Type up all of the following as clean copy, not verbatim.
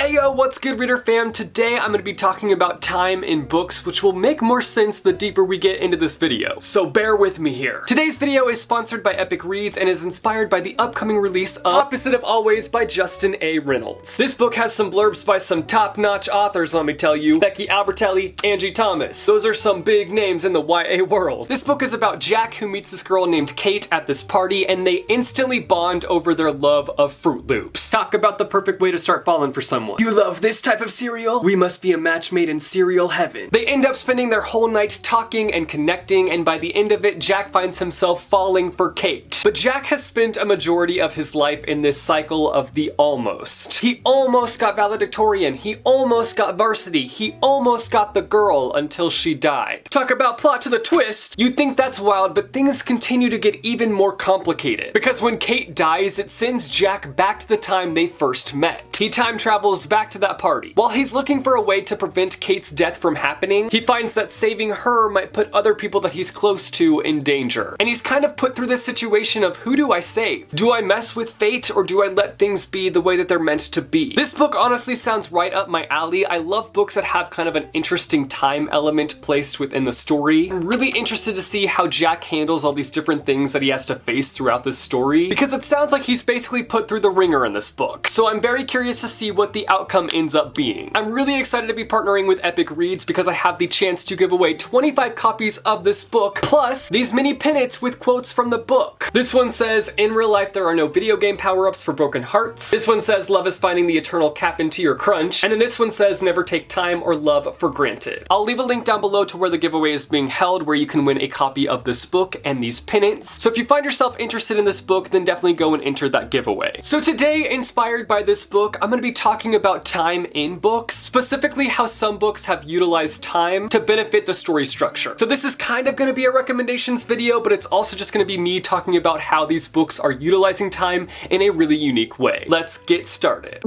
Heyo, what's good, reader fam? Today I'm going to be talking about time in books, which will make more sense the deeper we get into this video. So bear with me here. Today's video is sponsored by Epic Reads and is inspired by the upcoming release of Opposite of Always by Justin A. Reynolds. This book has some blurbs by some top-notch authors, let me tell you. Becky Albertelli, Angie Thomas. Those are some big names in the YA world. This book is about Jack, who meets this girl named Kate at this party, and they instantly bond over their love of Fruit Loops. Talk about the perfect way to start falling for someone. You love this type of cereal? We must be a match made in cereal heaven. They end up spending their whole night talking and connecting, and by the end of it, Jack finds himself falling for Kate. But Jack has spent a majority of his life in this cycle of the almost. He almost got valedictorian, he almost got varsity, he almost got the girl until she died. Talk about plot to the twist. You'd think that's wild, but things continue to get even more complicated. Because when Kate dies, it sends Jack back to the time they first met. He time travels back to that party. While he's looking for a way to prevent Kate's death from happening, he finds that saving her might put other people that he's close to in danger. And he's kind of put through this situation of, who do I save? Do I mess with fate, or do I let things be the way that they're meant to be? This book honestly sounds right up my alley. I love books that have kind of an interesting time element placed within the story. I'm really interested to see how Jack handles all these different things that he has to face throughout this story, because it sounds like he's basically put through the ringer in this book. So I'm very curious to see what the outcome ends up being. I'm really excited to be partnering with Epic Reads because I have the chance to give away 25 copies of this book, plus these mini pennants with quotes from the book. This one says, in real life there are no video game power-ups for broken hearts. This one says, love is finding the eternal cap into your crunch. And then this one says, never take time or love for granted. I'll leave a link down below to where the giveaway is being held, where you can win a copy of this book and these pennants. So if you find yourself interested in this book, then definitely go and enter that giveaway. So today, inspired by this book, I'm going to be talking about time in books, specifically how some books have utilized time to benefit the story structure. So this is kind of going to be a recommendations video, but it's also just going to be me talking about how these books are utilizing time in a really unique way. Let's get started.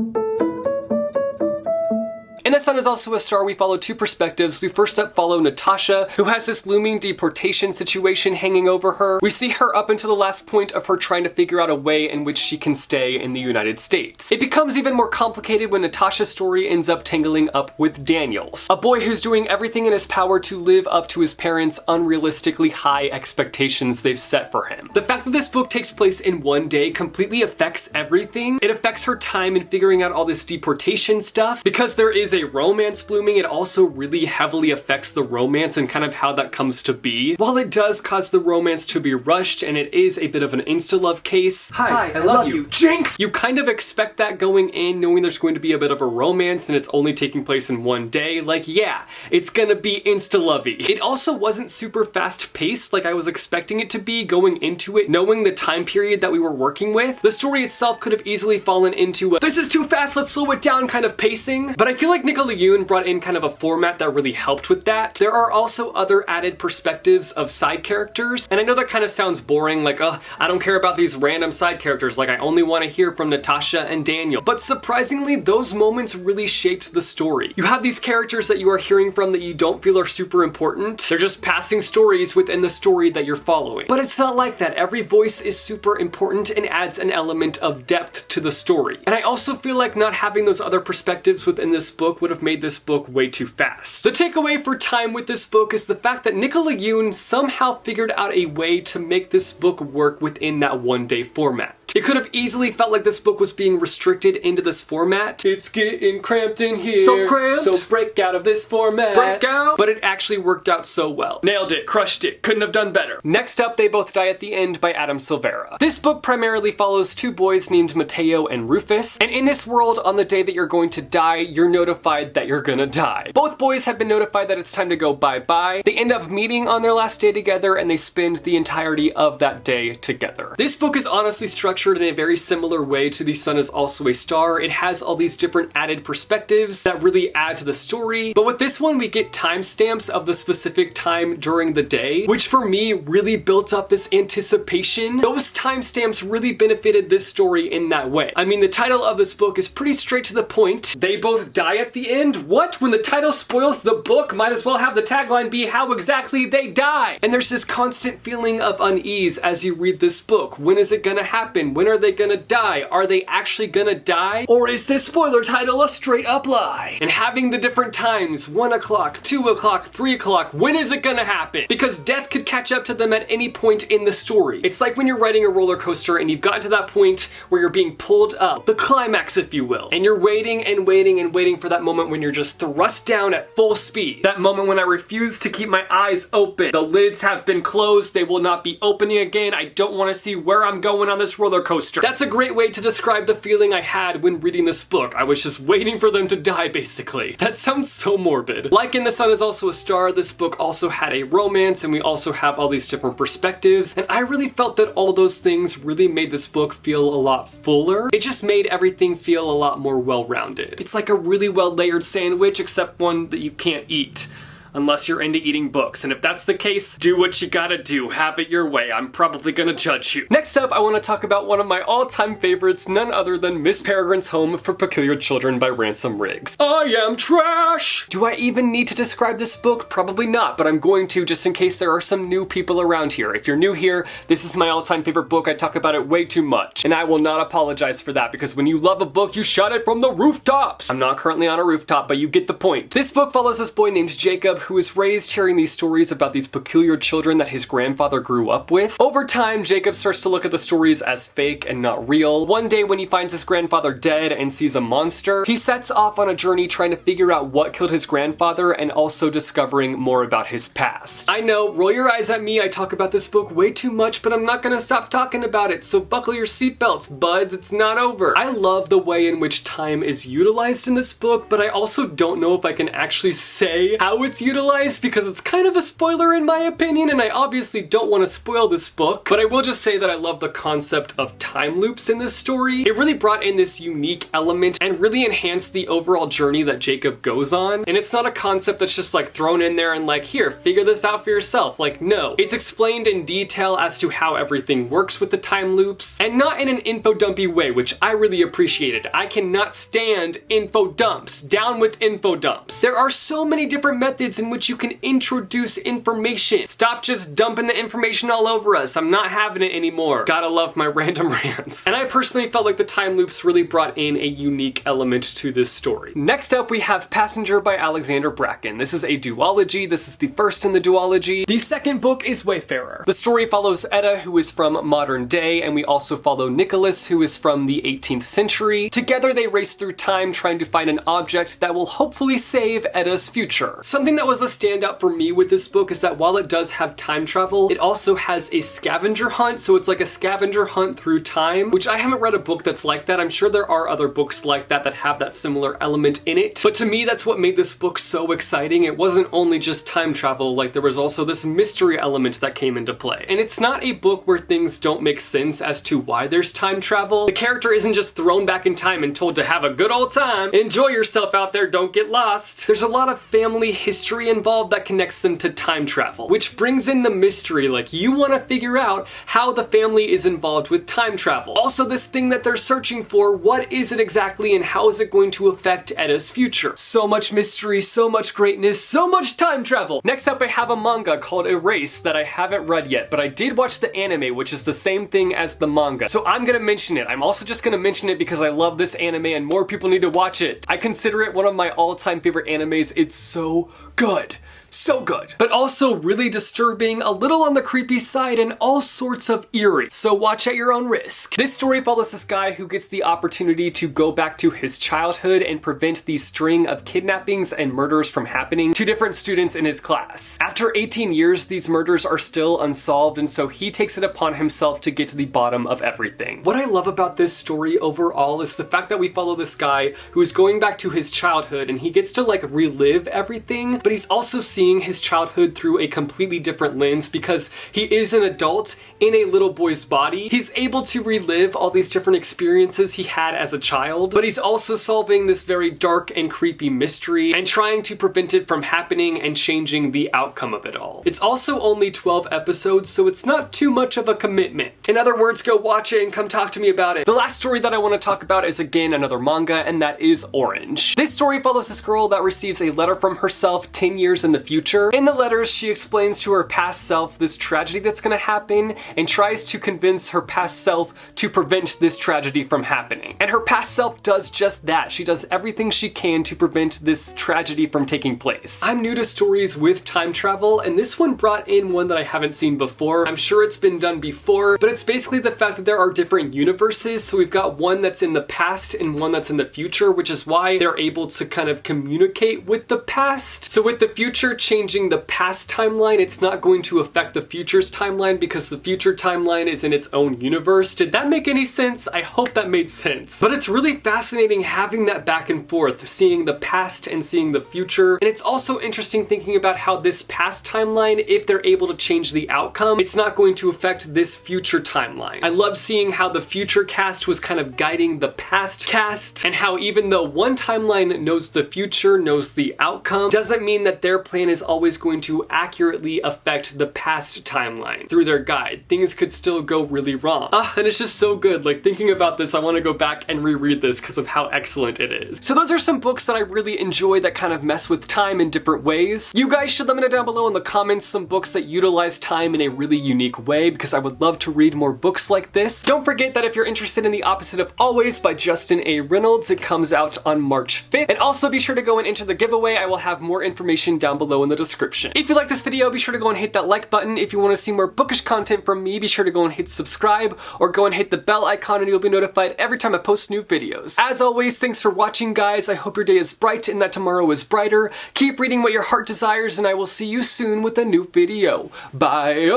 In The Sun is Also a Star, we follow two perspectives. We first up follow Natasha, who has this looming deportation situation hanging over her. We see her up until the last point of her trying to figure out a way in which she can stay in the United States. It becomes even more complicated when Natasha's story ends up tangling up with Daniel's, a boy who's doing everything in his power to live up to his parents' unrealistically high expectations they've set for him. The fact that this book takes place in one day completely affects everything. It affects her time in figuring out all this deportation stuff. Because there is a romance blooming, it also really heavily affects the romance and kind of how that comes to be. While it does cause the romance to be rushed and it is a bit of an insta-love case, hi, I love you, Jinx! You kind of expect that going in, knowing there's going to be a bit of a romance and it's only taking place in one day. Like, yeah, it's gonna be insta-lovey. It also wasn't super fast-paced like I was expecting it to be going into it, knowing the time period that we were working with. The story itself could have easily fallen into a, this is too fast, let's slow it down kind of pacing, but I feel like NICOLA brought in kind of a format that really helped with that. There are also other added perspectives of side characters, and I know that kind of sounds boring, like, I don't care about these random side characters, like I only want to hear from Natasha and Daniel. But surprisingly, those moments really shaped the story. You have these characters that you are hearing from that you don't feel are super important. They're just passing stories within the story that you're following. But it's not like that. Every voice is super important and adds an element of depth to the story. And I also feel like not having those other perspectives within this book would have made this book way too fast. The takeaway for time with this book is the fact that NICOLA YOON somehow figured out a way to make this book work within that one-day format. It could have easily felt like this book was being restricted into this format. It's getting cramped in here. So cramped. So break out of this format. Break out. But it actually worked out so well. Nailed it. Crushed it. Couldn't have done better. Next up, They Both Die at the End by SILVERA. This book primarily follows two boys named Mateo and Rufus. And in this world, on the day that you're going to die, you're notified that you're gonna die. Both boys have been notified that it's time to go bye-bye. They end up meeting on their last day together and they spend the entirety of that day together. This book is honestly structured in a very similar way to The Sun is Also a Star. It has all these different added perspectives that really add to the story, but with this one we get timestamps of the specific time during the day, which for me really built up this anticipation. Those timestamps really benefited this story in that way. I mean, the title of this book is pretty straight to the point. They both die at the the end? What? When the title spoils the book, might as well have the tagline be how exactly they die. And there's this constant feeling of unease as you read this book. When is it gonna happen? When are they gonna die? Are they actually gonna die? Or is this spoiler title a straight up lie? And having the different times, 1 o'clock, 2 o'clock, 3 o'clock, when is it gonna happen? Because death could catch up to them at any point in the story. It's like when you're riding a roller coaster and you've gotten to that point where you're being pulled up, the climax if you will, and you're waiting and waiting and waiting for that moment when you're just thrust down at full speed. That moment when I refuse to keep my eyes open. The lids have been closed, they will not be opening again, I don't want to see where I'm going on this roller coaster. That's a great way to describe the feeling I had when reading this book. I was just waiting for them to die basically. That sounds so morbid. Like in The Sun Is Also a Star, this book also had a romance and we also have all these different perspectives, and I really felt that all those things really made this book feel a lot fuller. It just made everything feel a lot more well-rounded. It's like a really well-layered sandwich, except one that you can't eat. Unless you're into eating books, and if that's the case, do what you gotta do, have it your way, I'm probably gonna judge you. Next up, I want to talk about one of my all-time favorites, none other than Miss Peregrine's Home for Peculiar Children by Ransom Riggs. I am trash! Do I even need to describe this book? Probably not, but I'm going to just in case there are some new people around here. If you're new here, this is my all-time favorite book, I talk about it way too much, and I will not apologize for that, because when you love a book, you shout it from the rooftops! I'm not currently on a rooftop, but you get the point. This book follows this boy named Jacob, who is raised hearing these stories about these peculiar children that his grandfather grew up with. Over time, Jacob starts to look at the stories as fake and not real. One day when he finds his grandfather dead and sees a monster, he sets off on a journey trying to figure out what killed his grandfather and also discovering more about his past. I know, roll your eyes at me, I talk about this book way too much, but I'm not gonna stop talking about it, so buckle your seatbelts, buds, it's not over. I love the way in which time is utilized in this book, but I also don't know if I can actually say how it's utilized because it's kind of a spoiler in my opinion, and I obviously don't want to spoil this book, but I will just say that I love the concept of time loops in this story. It really brought in this unique element and really enhanced the overall journey that Jacob goes on, and it's not a concept that's just like thrown in there and like, here, figure this out for yourself. Like, no. It's explained in detail as to how everything works with the time loops, and not in an info dumpy way, which I really appreciated. I cannot stand info dumps. Down with info dumps. There are so many different methods in which you can introduce information. Stop just dumping the information all over us. I'm not having it anymore. Gotta love my random rants. And I personally felt like the time loops really brought in a unique element to this story. Next up, we have Passenger by Alexandra Bracken. This is a duology. This is the first in the duology. The second book is Wayfarer. The story follows Etta, who is from modern day, and we also follow Nicholas, who is from the 18th century. Together, they race through time trying to find an object that will hopefully save Etta's future. Something that was a standout for me with this book is that while it does have time travel, it also has a scavenger hunt, so it's like a scavenger hunt through time, which I haven't read a book that's like that. I'm sure there are other books like that that have that similar element in it, but to me that's what made this book so exciting. It wasn't only just time travel, like there was also this mystery element that came into play. And it's not a book where things don't make sense as to why there's time travel. The character isn't just thrown back in time and told to have a good old time. Enjoy yourself out there, don't get lost. There's a lot of family history involved that connects them to time travel, which brings in the mystery. Like, you want to figure out how the family is involved with time travel. Also, this thing that they're searching for, what is it exactly and how is it going to affect Etta's future? So much mystery, so much greatness, so much time travel. Next up, I have a manga called Erase that I haven't read yet, but I did watch the anime, which is the same thing as the manga, so I'm gonna mention it. I'm also just gonna mention it because I love this anime and more people need to watch it. I consider it one of my all-time favorite animes. It's so good. So good, but also really disturbing, a little on the creepy side, and all sorts of eerie, so watch at your own risk. This story follows this guy who gets the opportunity to go back to his childhood and prevent the string of kidnappings and murders from happening to different students in his class. After 18 years, these murders are still unsolved, and so he takes it upon himself to get to the bottom of everything. What I love about this story overall is the fact that we follow this guy who is going back to his childhood, and he gets to like relive everything, but he's also seeing seeing his childhood through a completely different lens because he is an adult in a little boy's body. He's able to relive all these different experiences he had as a child, but he's also solving this very dark and creepy mystery and trying to prevent it from happening and changing the outcome of it all. It's also only 12 episodes, so it's not too much of a commitment. In other words, go watch it and come talk to me about it. The last story that I want to talk about is again another manga, and that is Orange. This story follows this girl that receives a letter from herself 10 years in the future. In the letters, she explains to her past self this tragedy that's gonna happen and tries to convince her past self to prevent this tragedy from happening. And her past self does just that. She does everything she can to prevent this tragedy from taking place. I'm new to stories with time travel, and this one brought in one that I haven't seen before. I'm sure it's been done before, but it's basically the fact that there are different universes. So we've got one that's in the past and one that's in the future, which is why they're able to kind of communicate with the past. So with the future changing the past timeline, it's not going to affect the future's timeline because the future timeline is in its own universe. Did that make any sense? I hope that made sense. But it's really fascinating having that back and forth, seeing the past and seeing the future. And it's also interesting thinking about how this past timeline, if they're able to change the outcome, it's not going to affect this future timeline. I love seeing how the future cast was kind of guiding the past cast, and how even though one timeline knows the future, knows the outcome, doesn't mean that their plan is always going to accurately affect the past timeline through their guide. Things could still go really wrong. And it's just so good. Like, thinking about this, I want to go back and reread this because of how excellent it is. So those are some books that I really enjoy that kind of mess with time in different ways. You guys should let me know down below in the comments some books that utilize time in a really unique way, because I would love to read more books like this. Don't forget that if you're interested in The Opposite of Always by Justin A. Reynolds, it comes out on March 5th. And also be sure to go and enter the giveaway. I will have more information down below in the description. If you like this video, be sure to go and hit that like button. If you want to see more bookish content from me, be sure to go and hit subscribe, or go and hit the bell icon and you'll be notified every time I post new videos. As always, thanks for watching, guys. I hope your day is bright and that tomorrow is brighter. Keep reading what your heart desires, and I will see you soon with a new video. Bye.